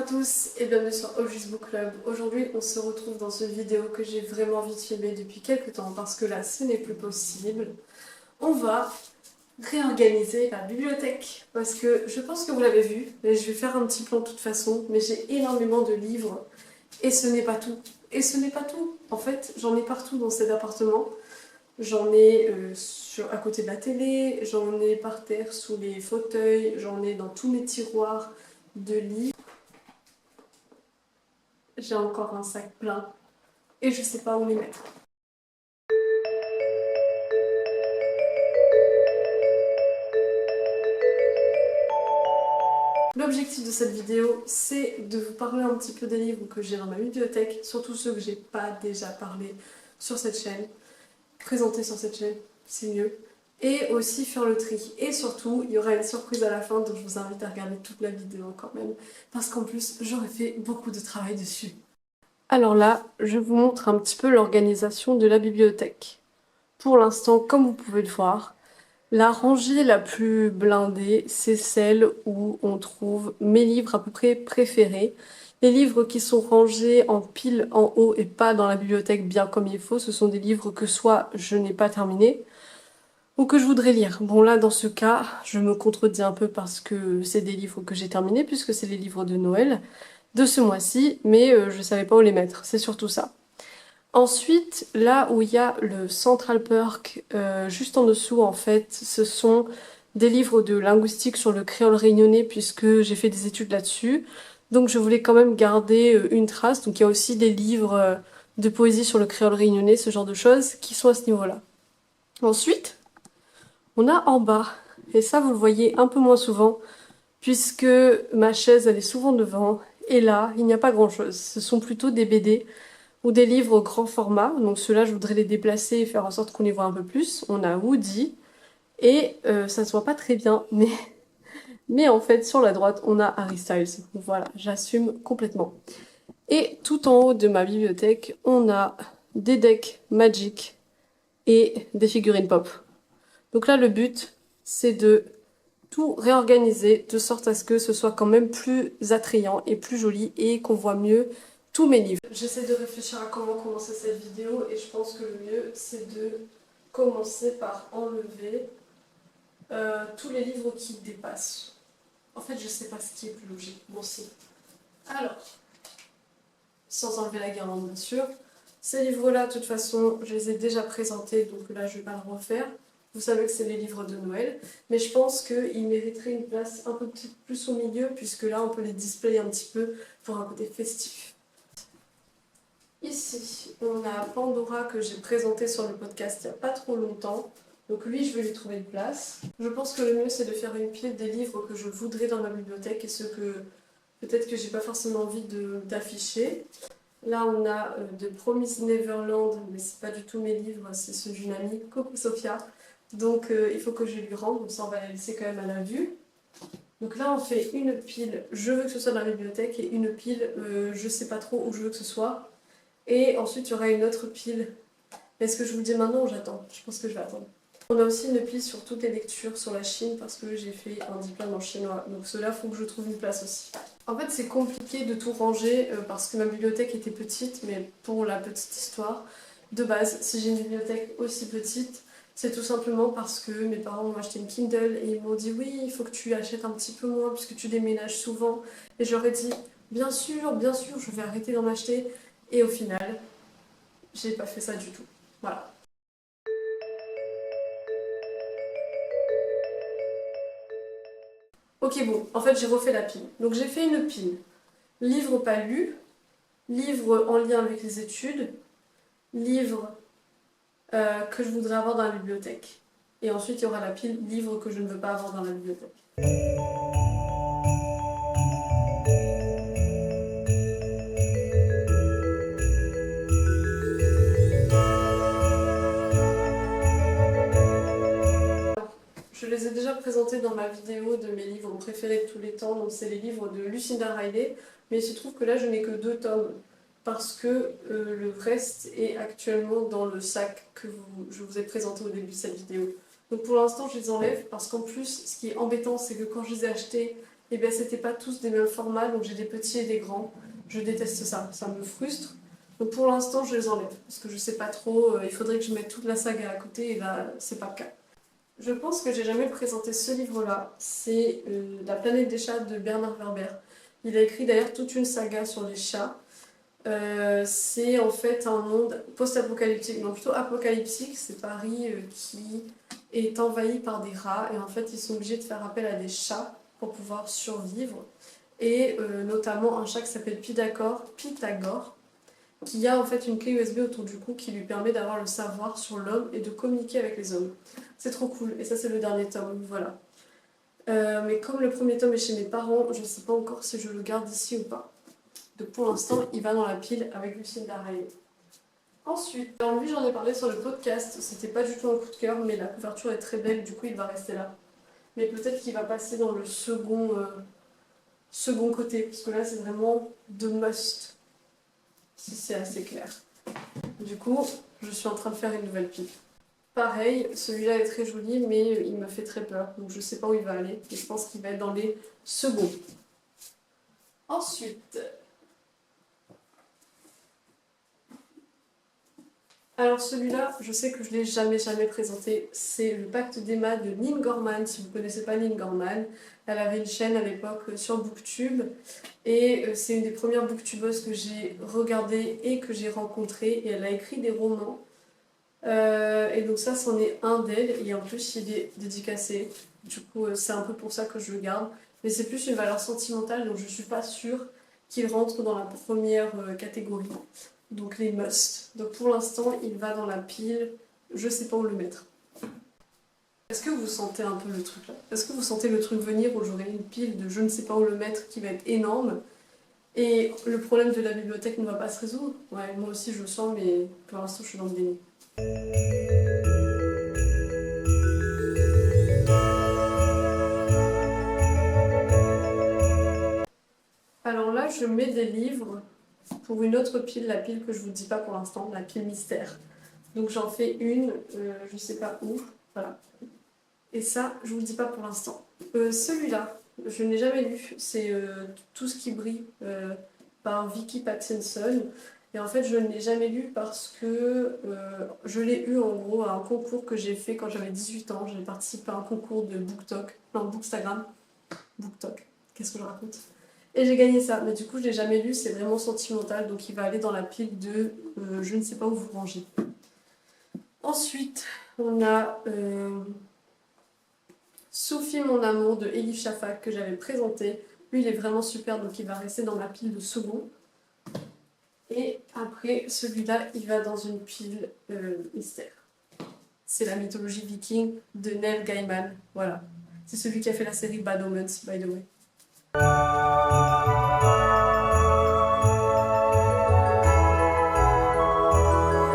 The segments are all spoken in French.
tous et bienvenue sur All Just Book Club. Aujourd'hui on se retrouve dans une vidéo que j'ai vraiment envie de filmer depuis quelques temps parce que là ce n'est plus possible. On va réorganiser la bibliothèque parce que je pense que vous l'avez vu, mais je vais faire un petit plan de toute façon, mais j'ai énormément de livres et ce n'est pas tout. Et ce n'est pas tout. En fait j'en ai partout dans cet appartement. J'en ai à côté de la télé, j'en ai par terre sous les fauteuils, j'en ai dans tous mes tiroirs de livres. J'ai encore un sac plein et je sais pas où les mettre. L'objectif de cette vidéo, c'est de vous parler un petit peu des livres que j'ai dans ma bibliothèque, surtout ceux que j'ai pas déjà parlé sur cette chaîne, présenter sur cette chaîne, c'est mieux, et aussi faire le tri. Et surtout, il y aura une surprise à la fin, donc je vous invite à regarder toute la vidéo quand même, parce qu'en plus, j'aurais fait beaucoup de travail dessus. Alors là, je vous montre un petit peu l'organisation de la bibliothèque. Pour l'instant, comme vous pouvez le voir, la rangée la plus blindée, c'est celle où on trouve mes livres à peu près préférés. Les livres qui sont rangés en pile en haut et pas dans la bibliothèque bien comme il faut, ce sont des livres que soit je n'ai pas terminés ou que je voudrais lire. Bon là, dans ce cas, je me contredis un peu parce que c'est des livres que j'ai terminés puisque c'est les livres de Noël de ce mois-ci, mais je savais pas où les mettre, c'est surtout ça. Ensuite, là où il y a le Central Perk, juste en dessous en fait, ce sont des livres de linguistique sur le créole réunionnais puisque j'ai fait des études là-dessus. Donc je voulais quand même garder une trace. Donc il y a aussi des livres de poésie sur le créole réunionnais, ce genre de choses, qui sont à ce niveau-là. Ensuite, on a en bas, et ça vous le voyez un peu moins souvent, puisque ma chaise elle est souvent devant, et là, il n'y a pas grand-chose. Ce sont plutôt des BD ou des livres grand format. Donc ceux-là, je voudrais les déplacer et faire en sorte qu'on les voit un peu plus. On a Woody et ça se voit pas très bien, mais en fait sur la droite, on a Harry Styles. Voilà, j'assume complètement. Et tout en haut de ma bibliothèque, on a des decks Magic et des figurines pop. Donc là, le but, c'est de tout réorganiser de sorte à ce que ce soit quand même plus attrayant et plus joli et qu'on voit mieux tous mes livres. J'essaie de réfléchir à comment commencer cette vidéo et je pense que le mieux c'est de commencer par enlever tous les livres qui dépassent. En fait je sais pas ce qui est plus logique. Bon si. Alors, sans enlever la guirlande bien sûr. Ces livres-là, de toute façon, je les ai déjà présentés, donc là je vais pas le refaire. Vous savez que c'est les livres de Noël, mais je pense qu'ils mériteraient une place un peu plus au milieu, puisque là on peut les displayer un petit peu pour un côté festif. Ici, on a Pandora que j'ai présenté sur le podcast il n'y a pas trop longtemps, donc lui je vais lui trouver une place. Je pense que le mieux c'est de faire une pile des livres que je voudrais dans ma bibliothèque et ceux que peut-être que j'ai pas forcément envie d'afficher. Là, on a de Promise Neverland, mais c'est pas du tout mes livres, c'est ceux d'une amie, coucou Sophia. Donc il faut que je lui rende, donc ça on va la laisser quand même à la vue. Donc là, on fait une pile, je veux que ce soit dans la bibliothèque, et une pile, je sais pas trop où je veux que ce soit. Et ensuite, il y aura une autre pile. Est-ce que je vous le dis maintenant ou j'attends? Je pense que je vais attendre. On a aussi une pile sur toutes les lectures sur la Chine parce que j'ai fait un diplôme en chinois. Donc cela, il faut que je trouve une place aussi. En fait, c'est compliqué de tout ranger parce que ma bibliothèque était petite, mais pour la petite histoire, de base, si j'ai une bibliothèque aussi petite, c'est tout simplement parce que mes parents m'ont acheté une Kindle et ils m'ont dit oui, il faut que tu achètes un petit peu moins puisque tu déménages souvent. Et j'aurais dit bien sûr, je vais arrêter d'en acheter. Et au final, j'ai pas fait ça du tout. Voilà. Ok bon, en fait j'ai refait la pile. Donc j'ai fait une pile. Livres pas lus, livres en lien avec les études, livres que je voudrais avoir dans la bibliothèque. Et ensuite il y aura la pile livres que je ne veux pas avoir dans la bibliothèque. Je les ai déjà présentés dans ma vidéo de mes livres préférés de tous les temps, donc c'est les livres de Lucinda Riley, mais il se trouve que là je n'ai que 2 tomes, parce que le reste est actuellement dans le sac que je vous ai présenté au début de cette vidéo. Donc pour l'instant je les enlève, parce qu'en plus ce qui est embêtant c'est que quand je les ai achetés, et bien c'était pas tous des mêmes formats, donc j'ai des petits et des grands. Je déteste ça, ça me frustre. Donc pour l'instant, je les enlève, parce que je sais pas trop, il faudrait que je mette toute la saga à côté, et là, c'est pas le cas. Je pense que j'ai jamais présenté ce livre-là, c'est La planète des chats de Bernard Werber. Il a écrit d'ailleurs toute une saga sur les chats. C'est en fait un monde post-apocalyptique, non plutôt apocalyptique, c'est Paris qui est envahi par des rats et en fait ils sont obligés de faire appel à des chats pour pouvoir survivre et notamment un chat qui s'appelle Pythagore qui a en fait une clé USB autour du cou qui lui permet d'avoir le savoir sur l'homme et de communiquer avec les hommes. C'est trop cool et ça c'est le dernier tome, voilà. Mais comme le premier tome est chez mes parents, je ne sais pas encore si je le garde ici ou pas. Donc pour l'instant, il va dans la pile avec Lucille d'Arraillé. Ensuite, alors lui j'en ai parlé sur le podcast, c'était pas du tout un coup de cœur, mais la couverture est très belle, du coup il va rester là. Mais peut-être qu'il va passer dans le second côté, parce que là c'est vraiment de must, si c'est assez clair. Du coup, je suis en train de faire une nouvelle pile. Pareil, celui-là est très joli, mais il me fait très peur, donc je sais pas où il va aller, et je pense qu'il va être dans les seconds. Ensuite, alors celui-là, je sais que je ne l'ai jamais présenté, c'est le Pacte d'Emma de Lynn Gorman. Si vous ne connaissez pas Lynn Gorman, elle avait une chaîne à l'époque sur Booktube et c'est une des premières booktubeuses que j'ai regardées et que j'ai rencontrées et elle a écrit des romans. Et donc ça, c'en est un d'elle et en plus il est dédicacé. Du coup, c'est un peu pour ça que je le garde. Mais c'est plus une valeur sentimentale, donc je ne suis pas sûre qu'il rentre dans la première catégorie. Donc les must. Donc pour l'instant, il va dans la pile. Je sais pas où le mettre. Est-ce que vous sentez un peu le truc là? Est-ce que vous sentez le truc venir où j'aurai une pile de je ne sais pas où le mettre qui va être énorme et le problème de la bibliothèque ne va pas se résoudre? Ouais, moi aussi je le sens, mais pour l'instant je suis dans le déni. Alors là, je mets des livres pour une autre pile, la pile que je vous dis pas pour l'instant, la pile mystère. Donc j'en fais une, je sais pas où, voilà. Et ça, je vous le dis pas pour l'instant. Celui-là, je n'ai jamais lu, c'est Tout ce qui brille par Vicky Pattinson. Et en fait, je ne l'ai jamais lu parce que je l'ai eu en gros à un concours que j'ai fait quand j'avais 18 ans. J'ai participé à un concours de BookTok, non, Bookstagram. BookTok, qu'est-ce que je raconte? Et j'ai gagné ça, mais du coup, je l'ai jamais lu, c'est vraiment sentimental, donc il va aller dans la pile de je ne sais pas où vous ranger. Ensuite, on a Sophie, mon amour de Elif Shafak que j'avais présenté. Lui, il est vraiment super, donc il va rester dans ma pile de second. Et après, celui-là, il va dans une pile mystère. C'est la mythologie viking de Neil Gaiman. Voilà. C'est celui qui a fait la série Bad Omens, by the way.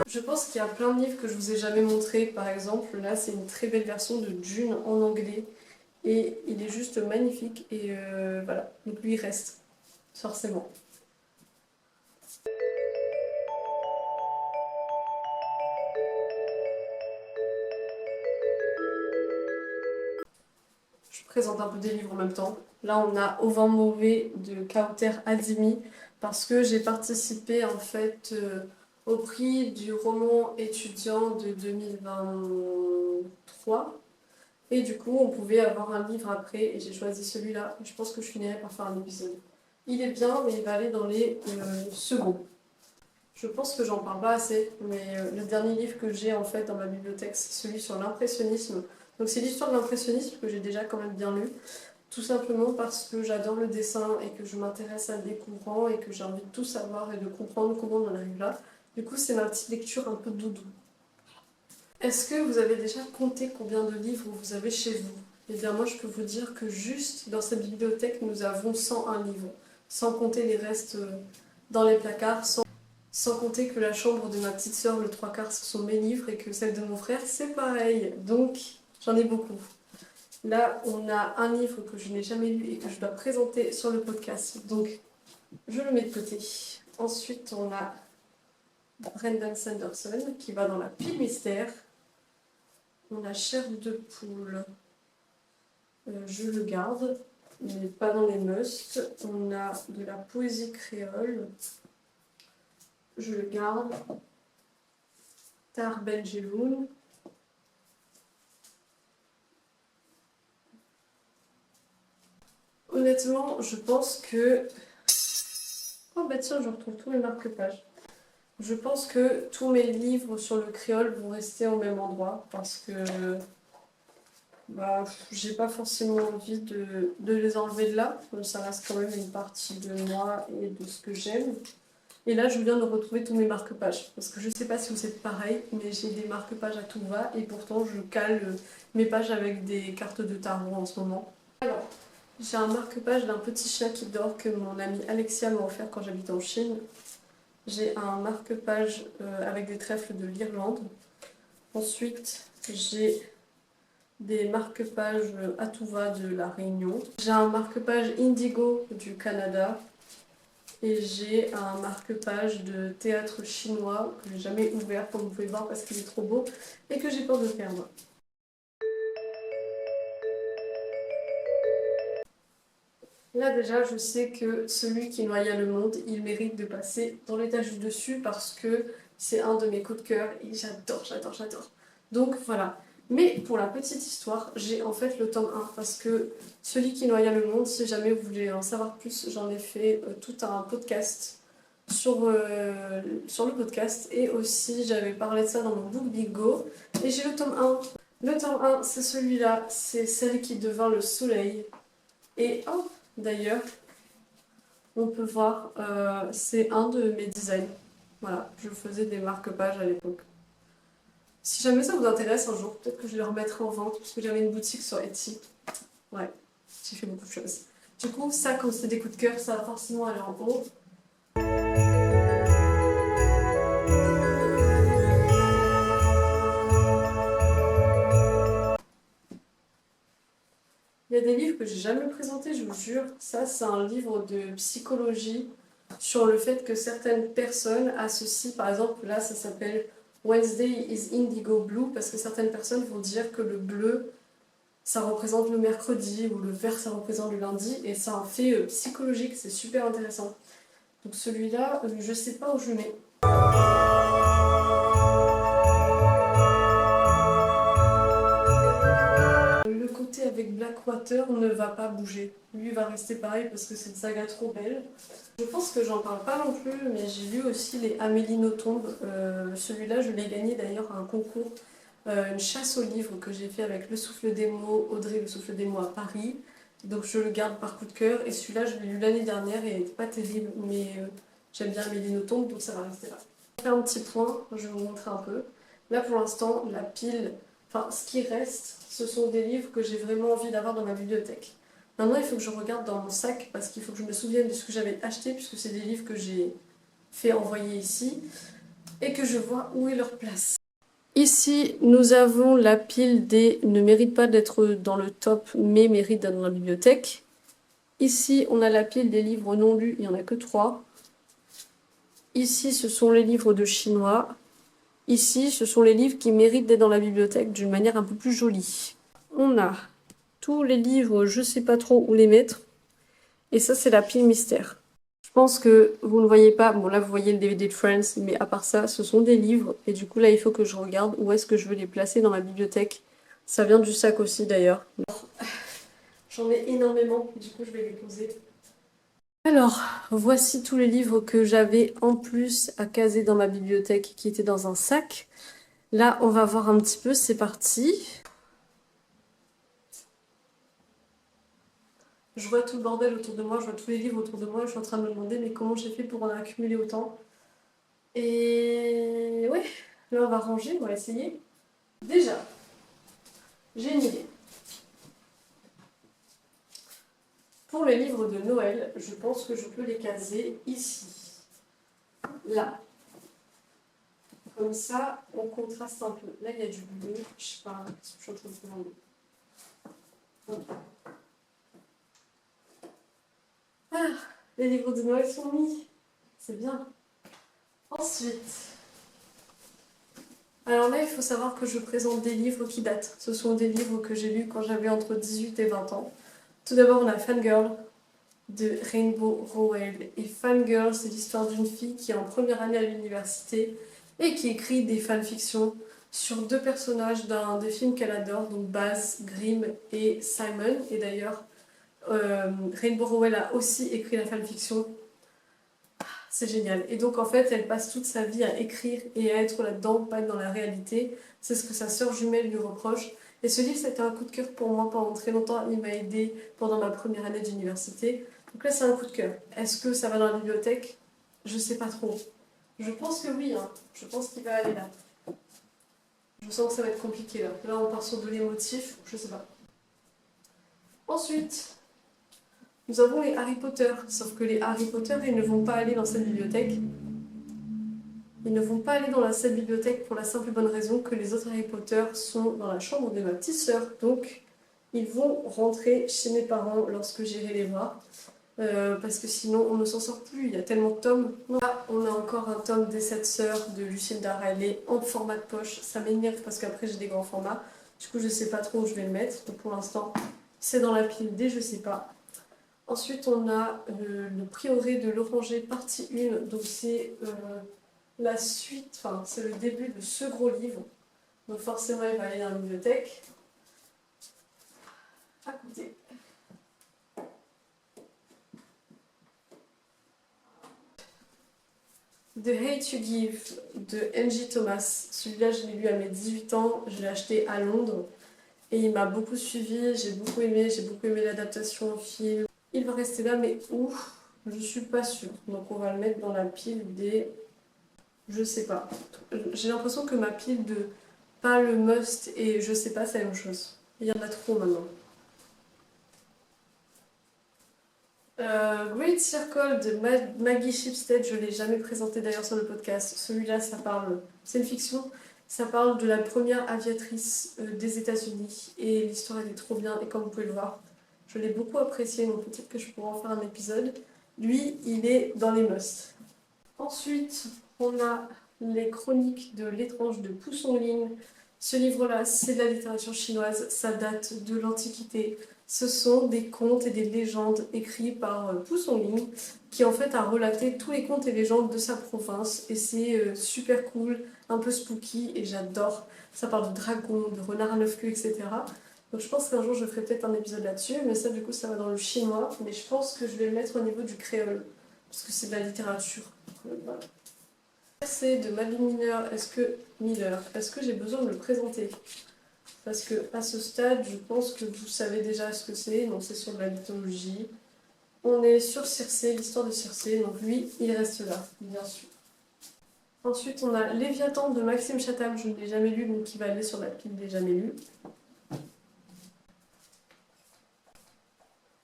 Je pense qu'il y a plein de livres que je vous ai jamais montrés. Par exemple, là, c'est une très belle version de Dune en anglais. Et il est juste magnifique. Et voilà. Donc lui, il reste. Forcément. Je présente un peu des livres en même temps. Là, on a Au vent mauvais de Kauter Azimi. Parce que j'ai participé en fait au prix du roman étudiant de 2023. Et du coup, on pouvait avoir un livre après, et j'ai choisi celui-là. Je pense que je finirai par faire un épisode. Il est bien, mais il va aller dans les seconds. Je pense que j'en parle pas assez, mais le dernier livre que j'ai en fait dans ma bibliothèque, c'est celui sur l'impressionnisme. Donc c'est l'histoire de l'impressionnisme que j'ai déjà quand même bien lu, tout simplement parce que j'adore le dessin et que je m'intéresse à le découvrant et que j'ai envie de tout savoir et de comprendre comment on en arrive là. Du coup, c'est ma petite lecture un peu doudou. Est-ce que vous avez déjà compté combien de livres vous avez chez vous? Eh bien moi je peux vous dire que juste dans cette bibliothèque nous avons 101 livres, sans compter les restes dans les placards, sans compter que la chambre de ma petite sœur, le trois quarts, ce sont mes livres et que celle de mon frère c'est pareil, donc j'en ai beaucoup. Là on a un livre que je n'ai jamais lu et que je dois présenter sur le podcast, donc je le mets de côté. Ensuite on a Brandon Sanderson qui va dans la pile mystère. On a Chair de poule, je le garde. mais pas dans les musts. On a de la poésie créole. Je le garde. Tar Benjeloun. Honnêtement, je pense que... Oh bah tiens, je retrouve tous mes marque-pages. Je pense que tous mes livres sur le créole vont rester au même endroit parce que bah, j'ai pas forcément envie de les enlever de là. Ça reste quand même une partie de moi et de ce que j'aime. Et là, je viens de retrouver tous mes marque-pages. Parce que je sais pas si vous êtes pareil, mais j'ai des marque-pages à tout va et pourtant je cale mes pages avec des cartes de tarot en ce moment. Alors, j'ai un marque-page d'un petit chien qui dort que mon amie Alexia m'a offert quand j'habite en Chine. J'ai un marque-page avec des trèfles de l'Irlande. Ensuite, j'ai des marque-pages à tout va de la Réunion. J'ai un marque-page Indigo du Canada. Et j'ai un marque-page de théâtre chinois que j'ai jamais ouvert, comme vous pouvez voir, parce qu'il est trop beau et que j'ai peur de perdre. Là déjà, je sais que celui qui noya le monde, il mérite de passer dans l'étage du dessus parce que c'est un de mes coups de cœur et j'adore, j'adore, j'adore. Donc voilà. Mais pour la petite histoire, j'ai en fait le tome 1 parce que celui qui noya le monde, si jamais vous voulez en savoir plus, j'en ai fait tout un podcast sur le podcast et aussi j'avais parlé de ça dans mon book bingo et j'ai le tome 1. Le tome 1, c'est celui-là, c'est celle qui devint le soleil. Et oh, d'ailleurs, on peut voir, c'est un de mes designs. Voilà, je faisais des marque-pages à l'époque. Si jamais ça vous intéresse un jour, peut-être que je les remettrai en vente, parce que j'avais une boutique sur Etsy. Ouais, j'ai fait beaucoup de choses. Du coup, ça, comme c'est des coups de cœur, ça va forcément aller en haut. Il y a des livres que j'ai jamais présentés, je vous jure. Ça, c'est un livre de psychologie sur le fait que certaines personnes associent, par exemple, là, ça s'appelle Wednesday is Indigo Blue, parce que certaines personnes vont dire que le bleu, ça représente le mercredi, ou le vert, ça représente le lundi, et c'est un fait psychologique, c'est super intéressant. Donc celui-là, je sais pas où je le mets. Le côté avec Blackwater ne va pas bouger. Lui va rester pareil parce que c'est une saga trop belle. Je pense que j'en parle pas non plus, mais j'ai lu aussi les Amélie Nothomb. Celui-là, je l'ai gagné d'ailleurs à un concours, une chasse aux livres que j'ai fait avec Le Souffle des mots, Audrey Le Souffle des mots à Paris. Donc je le garde par coup de cœur. Et celui-là, je l'ai lu l'année dernière et il n'était pas terrible, mais j'aime bien Amélie Nothomb, donc ça va rester là. Je vais faire un petit point, je vais vous montrer un peu. Là pour l'instant, la pile, enfin ce qui reste, ce sont des livres que j'ai vraiment envie d'avoir dans ma bibliothèque. Maintenant, il faut que je regarde dans mon sac parce qu'il faut que je me souvienne de ce que j'avais acheté puisque c'est des livres que j'ai fait envoyer ici et que je vois où est leur place. Ici, nous avons la pile des ne mérite pas d'être dans le top mais mérite d'être dans la bibliothèque. Ici, on a la pile des livres non lus, il n'y en a que 3. Ici, ce sont les livres de chinois. Ici, ce sont les livres qui méritent d'être dans la bibliothèque d'une manière un peu plus jolie. On a tous les livres, je sais pas trop où les mettre. Et ça, c'est la pile mystère. Je pense que vous ne voyez pas, bon là vous voyez le DVD de Friends, mais à part ça, ce sont des livres. Et du coup là, il faut que je regarde où est-ce que je veux les placer dans ma bibliothèque. Ça vient du sac aussi d'ailleurs. J'en ai énormément, du coup je vais les poser. Alors, voici tous les livres que j'avais en plus à caser dans ma bibliothèque qui étaient dans un sac. Là, on va voir un petit peu, c'est parti. Je vois tout le bordel autour de moi, je vois tous les livres autour de moi, et je suis en train de me demander mais comment j'ai fait pour en accumuler autant. Et ouais, là on va ranger, on va essayer. Déjà, j'ai une idée. Pour les livres de Noël, je pense que je peux les caser ici. Là. Comme ça, on contraste un peu. Là, il y a du bleu. Je sais pas ce que je suis en train de faire. Ah, les livres de Noël sont mis. C'est bien. Ensuite, alors là, il faut savoir que je présente des livres qui datent. Ce sont des livres que j'ai lus quand j'avais entre 18 et 20 ans. Tout d'abord, on a Fangirl de Rainbow Rowell. Et Fangirl, c'est l'histoire d'une fille qui est en première année à l'université et qui écrit des fanfictions sur deux personnages d'un des films qu'elle adore, donc Baz, Grimm et Simon. Et d'ailleurs, Rainbow Rowell a aussi écrit la fanfiction. C'est génial. Et donc en fait, elle passe toute sa vie à écrire et à être là-dedans, pas dans la réalité. C'est ce que sa sœur jumelle lui reproche. Et ce livre, c'était un coup de cœur pour moi pendant très longtemps. Il m'a aidé pendant ma première année d'université. Donc là, c'est un coup de cœur. Est-ce que ça va dans la bibliothèque? Je sais pas trop. Je pense que oui, hein. Je pense qu'il va aller là. Je sens que ça va être compliqué là. Là, on part sur de l'émotif, je sais pas. Ensuite, nous avons les Harry Potter. Sauf que les Harry Potter, ils ne vont pas aller dans cette bibliothèque. Ils ne vont pas aller dans cette bibliothèque pour la simple et bonne raison que les autres Harry Potter sont dans la chambre de ma petite sœur. Donc, ils vont rentrer chez mes parents lorsque j'irai les voir. Parce que sinon, on ne s'en sort plus. Il y a tellement de tomes. Là, on a encore un tome des 7 sœurs de Lucinda Riley en format de poche. Ça m'énerve parce qu'après, j'ai des grands formats. Du coup, je sais pas trop où je vais le mettre. Donc, pour l'instant, c'est dans la pile des je sais pas. Ensuite, on a le Prieuré de l'Oranger, partie 1. Donc, c'est la suite, enfin, c'est le début de ce gros livre. Donc, forcément, il va aller dans la bibliothèque. À côté. The Hate You Give de Angie Thomas. Celui-là, je l'ai lu à mes 18 ans. Je l'ai acheté à Londres. Et il m'a beaucoup suivi. J'ai beaucoup aimé l'adaptation au film. Il va rester là, mais où? Je suis pas sûre. Donc on va le mettre dans la pile des... Je sais pas. J'ai l'impression que ma pile de pas le must et je sais pas, c'est la même chose. Il y en a trop maintenant. Great Circle de Maggie Shipstead, je l'ai jamais présenté d'ailleurs sur le podcast. Celui-là, ça parle, c'est une fiction, ça parle de la première aviatrice des États-Unis et l'histoire elle est trop bien. Et comme vous pouvez le voir, je l'ai beaucoup apprécié, donc peut-être que je pourrais en faire un épisode. Lui, il est dans les musts. Ensuite, on a les chroniques de l'étrange de Pousson-Ling. Ce livre-là, c'est de la littérature chinoise, ça date de l'Antiquité. Ce sont des contes et des légendes écrits par Pousson-Ling, qui en fait a relaté tous les contes et légendes de sa province. Et c'est super cool, un peu spooky, et j'adore. Ça parle de dragons, de renards à 9 queues, etc. Donc je pense qu'un jour je ferai peut-être un épisode là-dessus, mais ça du coup ça va dans le chinois. Mais je pense que je vais le mettre au niveau du créole, parce que c'est de la littérature. Voilà. C'est de Madeleine Miller. Est-ce que j'ai besoin de le présenter? Parce que à ce stade, je pense que vous savez déjà ce que c'est. Donc c'est sur de la mythologie. On est sur Circé, l'histoire de Circé. Donc lui, il reste là, bien sûr. Ensuite, on a Léviathan de Maxime Chatham. Je ne l'ai jamais lu, donc il va aller sur la pile des jamais lus.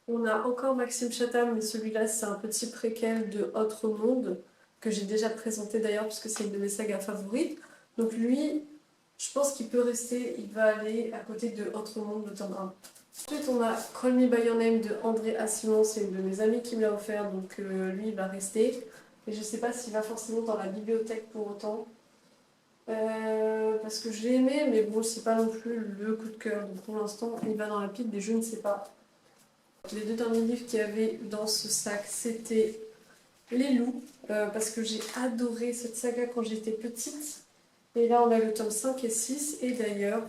On a encore Maxime Chatham, mais celui-là, c'est un petit préquel de Autre Monde, que j'ai déjà présenté d'ailleurs, puisque c'est une de mes sagas favorites. Donc lui, je pense qu'il peut rester, il va aller à côté de Autre Monde, le tome 1. Ensuite, on a Call Me By Your Name de André Assimon, c'est une de mes amies qui me l'a offert, donc lui, il va rester. Et je sais pas s'il va forcément dans la bibliothèque pour autant. Parce que je l'ai aimé, mais bon, c'est pas non plus le coup de cœur. Donc pour l'instant, il va dans la pile des je ne sais pas. Les deux derniers livres qu'il y avait dans ce sac, c'était Les Loups, parce que j'ai adoré cette saga quand j'étais petite. Et là, on a le tome 5 et 6. Et d'ailleurs,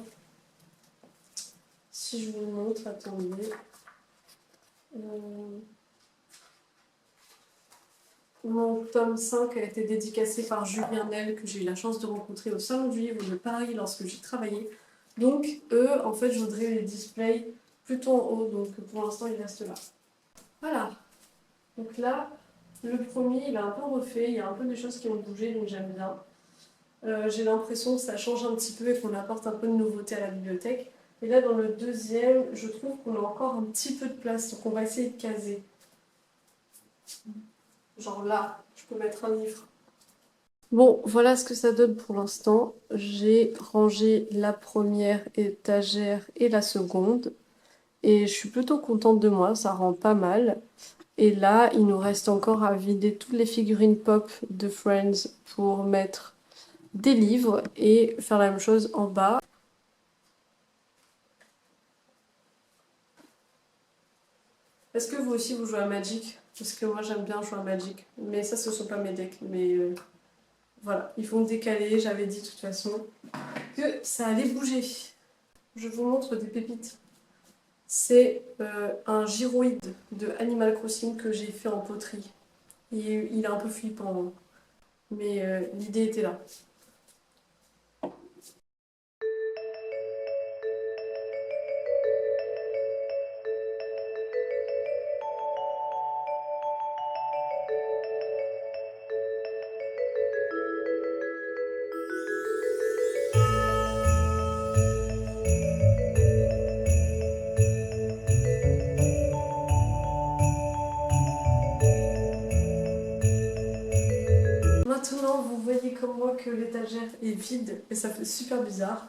si je vous le montre, attendez. Mon tome 5 a été dédicacé par Julien Nel, que j'ai eu la chance de rencontrer au Salon du Livre de Paris lorsque j'ai travaillé. Donc, eux, en fait, je voudrais les displays plutôt en haut. Donc, pour l'instant, ils restent là. Voilà. Donc là, le premier, il est un peu refait. Il y a un peu des choses qui ont bougé, donc j'aime bien. J'ai l'impression que ça change un petit peu et qu'on apporte un peu de nouveauté à la bibliothèque. Et là, dans le deuxième, je trouve qu'on a encore un petit peu de place, donc on va essayer de caser. Genre là, je peux mettre un livre. Bon, voilà ce que ça donne pour l'instant. J'ai rangé la première étagère et la seconde. Et je suis plutôt contente de moi, ça rend pas mal. Et là, il nous reste encore à vider toutes les figurines pop de Friends pour mettre des livres et faire la même chose en bas. Est-ce que vous aussi vous jouez à Magic? Parce que moi j'aime bien jouer à Magic. Mais ça, ce sont pas mes decks. Mais voilà, ils vont décaler. J'avais dit de toute façon que ça allait bouger. Je vous montre des pépites. C'est un gyroïde de Animal Crossing que j'ai fait en poterie. Il est un peu flippant, hein. Mais l'idée était là. Maintenant, vous voyez comme moi que l'étagère est vide et ça fait super bizarre.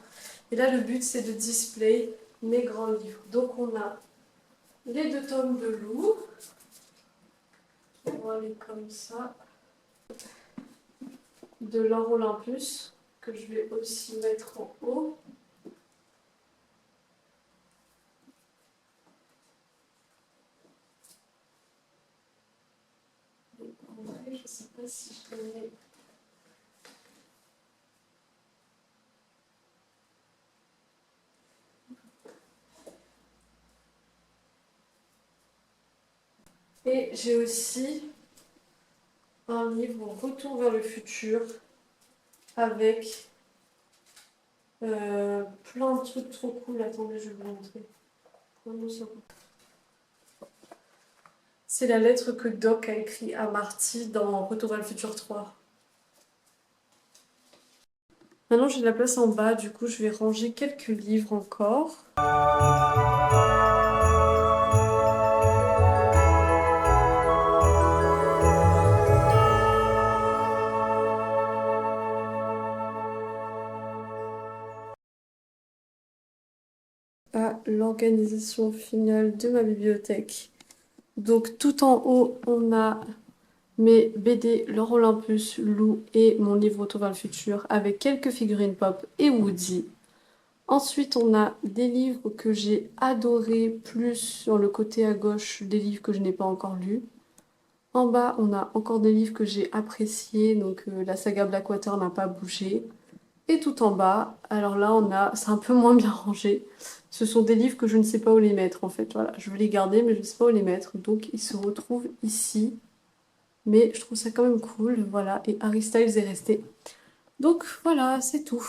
Et là, le but, c'est de display mes grands livres. Donc, on a les 2 tomes de Lou. On va aller comme ça. De l'or Olympus, que je vais aussi mettre en haut. Et en vrai, je ne sais pas si je le mets. Et j'ai aussi un livre Retour vers le futur avec plein de trucs trop cool. Attendez, je vais vous montrer. C'est la lettre que Doc a écrite à Marty dans Retour vers le futur 3. Maintenant, j'ai de la place en bas, du coup, je vais ranger quelques livres encore. À l'organisation finale de ma bibliothèque. Donc tout en haut, on a mes BD, L'Or Olympus, Lou et mon livre Retour vers le futur avec quelques figurines pop et Woody. Ensuite, on a des livres que j'ai adorés, plus sur le côté à gauche, des livres que je n'ai pas encore lus. En bas, on a encore des livres que j'ai appréciés, donc la saga Blackwater n'a pas bougé. Et tout en bas, alors là, c'est un peu moins bien rangé. Ce sont des livres que je ne sais pas où les mettre en fait. Voilà, je veux les garder, mais je ne sais pas où les mettre. Donc ils se retrouvent ici. Mais je trouve ça quand même cool. Voilà, et Harry Styles est resté. Donc voilà, c'est tout.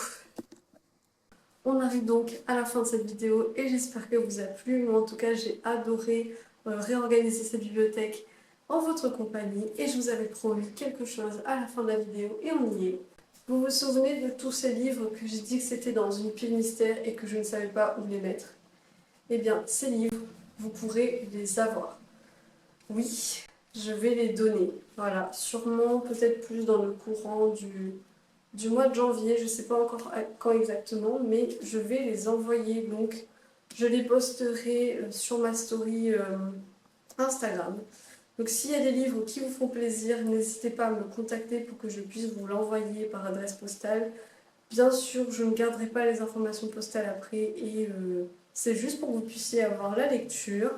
On arrive donc à la fin de cette vidéo et j'espère qu'elle vous a plu. Moi, en tout cas, j'ai adoré réorganiser cette bibliothèque en votre compagnie. Et je vous avais promis quelque chose à la fin de la vidéo et on y est. Vous vous souvenez de tous ces livres que j'ai dit que c'était dans une pile mystère et que je ne savais pas où les mettre? Eh bien, ces livres, vous pourrez les avoir. Oui, je vais les donner. Voilà, sûrement peut-être plus dans le courant du mois de janvier, je ne sais pas encore quand exactement, mais je vais les envoyer. Donc, je les posterai sur ma story Instagram. Donc s'il y a des livres qui vous font plaisir, n'hésitez pas à me contacter pour que je puisse vous l'envoyer par adresse postale. Bien sûr, je ne garderai pas les informations postales après et c'est juste pour que vous puissiez avoir la lecture.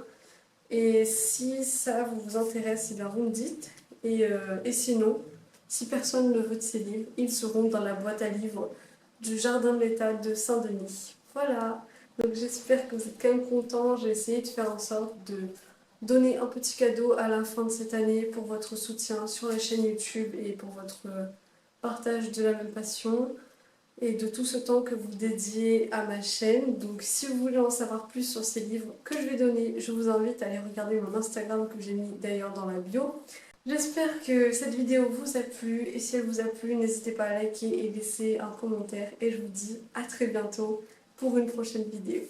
Et si ça vous intéresse, eh bien vous me dites. Et sinon, si personne ne veut de ces livres, ils seront dans la boîte à livres du Jardin de l'État de Saint-Denis. Voilà, donc j'espère que vous êtes quand même contents. J'ai essayé de faire en sorte de donner un petit cadeau à la fin de cette année pour votre soutien sur la chaîne YouTube et pour votre partage de la même passion et de tout ce temps que vous dédiez à ma chaîne. Donc si vous voulez en savoir plus sur ces livres que je vais donner, je vous invite à aller regarder mon Instagram que j'ai mis d'ailleurs dans la bio. J'espère que cette vidéo vous a plu et si elle vous a plu, n'hésitez pas à liker et laisser un commentaire et je vous dis à très bientôt pour une prochaine vidéo.